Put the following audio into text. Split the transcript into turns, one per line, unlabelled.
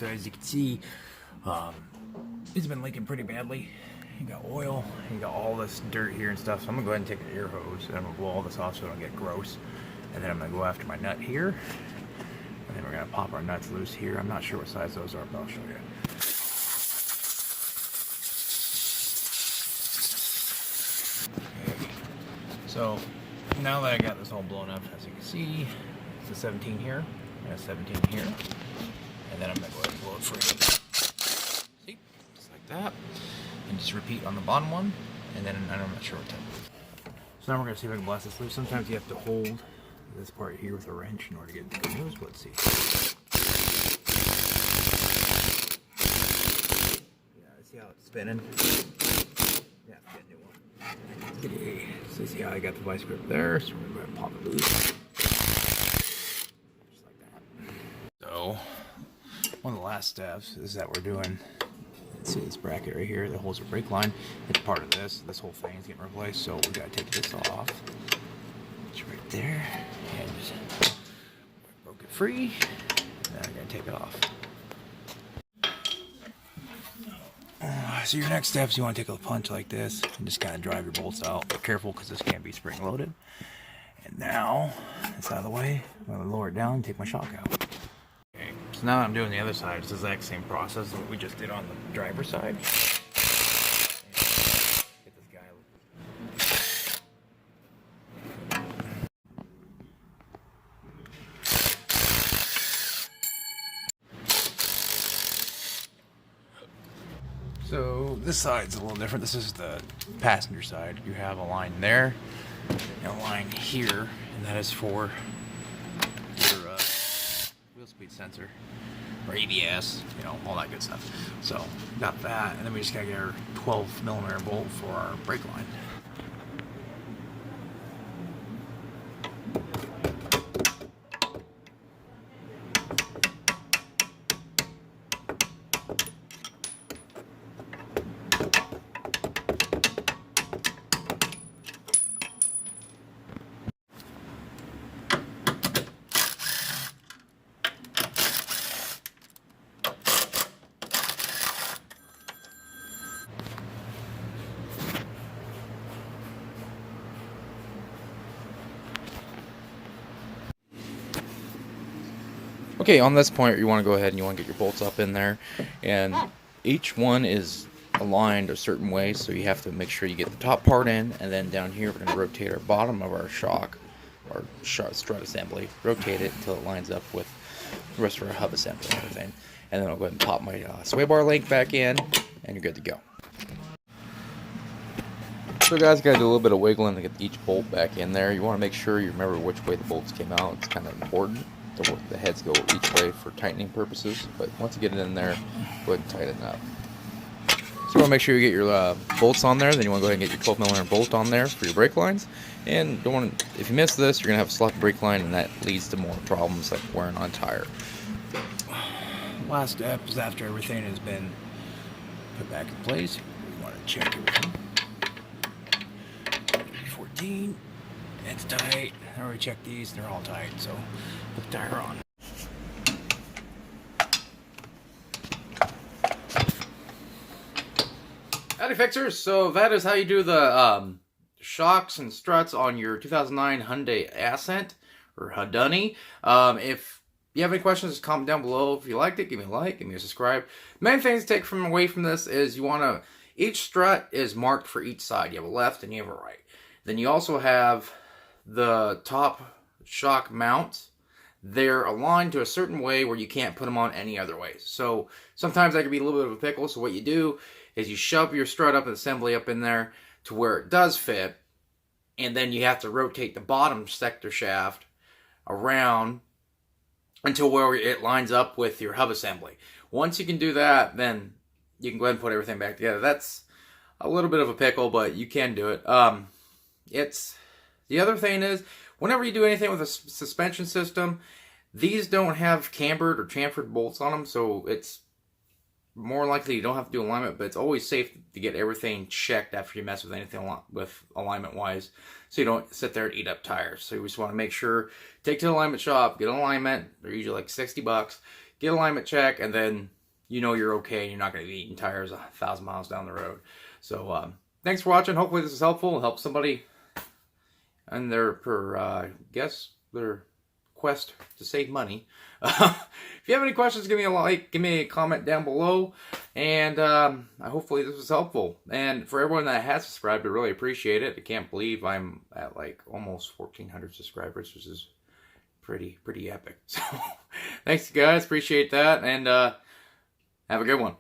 So as you can see, it's been leaking pretty badly. You got oil, you got all this dirt here and stuff. So I'm gonna go ahead and take an air hose and I'm gonna blow all this off so it don't get gross. And then I'm gonna go after my nut here. And then we're gonna pop our nuts loose here. I'm not sure what size those are, but I'll show you. Okay. So now that I got this all blown up, as you can see, it's a 17 here and a 17 here. And then I'm gonna go ahead and blow it free. See? Just like that. And just repeat on the bottom one, and then I'm not sure what type. So now we're going to see if I can blast this loose. Sometimes you have to hold this part here with a wrench in order to get the good news. Let's see. Yeah, see how it's spinning? Yeah, get a new one. Okay, so see how I got the vice grip there. So we're going to pop it loose. Just like that. So, one of the last steps is that we're doing. See this bracket right here that holds the brake line. It's part of this. This whole thing is getting replaced, so we gotta take this off. It's right there, and just broke it free. Now I gotta take it off. So your next step is you want to take a punch like this and just kind of drive your bolts out. Be careful because this can't be spring loaded. And now it's out of the way. I'm gonna lower it down and take my shock out. So now that I'm doing the other side, it's the exact same process as what we just did on the driver's side. Get this guy. So this side's a little different. This is the passenger side. You have a line there and a line here, and that is for your wheel speed sensor or ABS, you know, all that good stuff. So got that, and then we just gotta get our 12mm bolt for our brake line. Okay, on this point, you want to go ahead and you want to get your bolts up in there, and each one is aligned a certain way, so you have to make sure you get the top part in, and then down here we're going to rotate our bottom of our shock, or strut assembly, rotate it until it lines up with the rest of our hub assembly and everything, and then I'll go ahead and pop my sway bar link back in, and you're good to go. So guys, you got to do a little bit of wiggling to get each bolt back in there. You want to make sure you remember which way the bolts came out. It's kind of important. The heads go each way for tightening purposes, but once you get it in there, go ahead and tighten it up. So you want to make sure you get your bolts on there. Then you want to go ahead and get your 12mm bolt on there for your brake lines. And don't want to, if you miss this, you're going to have a sloppy brake line, and that leads to more problems like wearing on tire. Last step is after everything has been put back in place, you want to check everything. 14. It's tight. I already checked these, they're all tight, so put the tire on. Howdy fixers, so that is how you do the shocks and struts on your 2009 Hyundai Ascent, or Hyundai. If you have any questions, just comment down below. If you liked it, give me a like, give me a subscribe. Main things to take away from this is you want to, each strut is marked for each side. You have a left and you have a right. Then you also have the top shock mounts. They're aligned to a certain way where you can't put them on any other way. So sometimes that can be a little bit of a pickle. So what you do is you shove your strut up and assembly up in there to where it does fit, and then you have to rotate the bottom sector shaft around until where it lines up with your hub assembly. Once you can do that, then you can go ahead and put everything back together. That's a little bit of a pickle, but you can do it. The other thing is, whenever you do anything with a suspension system, these don't have cambered or chamfered bolts on them, so it's more likely you don't have to do alignment, but it's always safe to get everything checked after you mess with anything with alignment-wise, so you don't sit there and eat up tires. So you just want to make sure, take to the alignment shop, get an alignment. They're usually like 60 bucks. Get alignment check, and then you know you're okay and you're not going to be eating tires 1,000 miles down the road. So thanks for watching. Hopefully this is helpful and help somebody in their their quest to save money. If you have any questions, give me a like, give me a comment down below, and hopefully this was helpful. And for everyone that has subscribed, I really appreciate it. I can't believe I'm at like almost 1,400 subscribers, which is pretty epic. So thanks guys, appreciate that, and have a good one.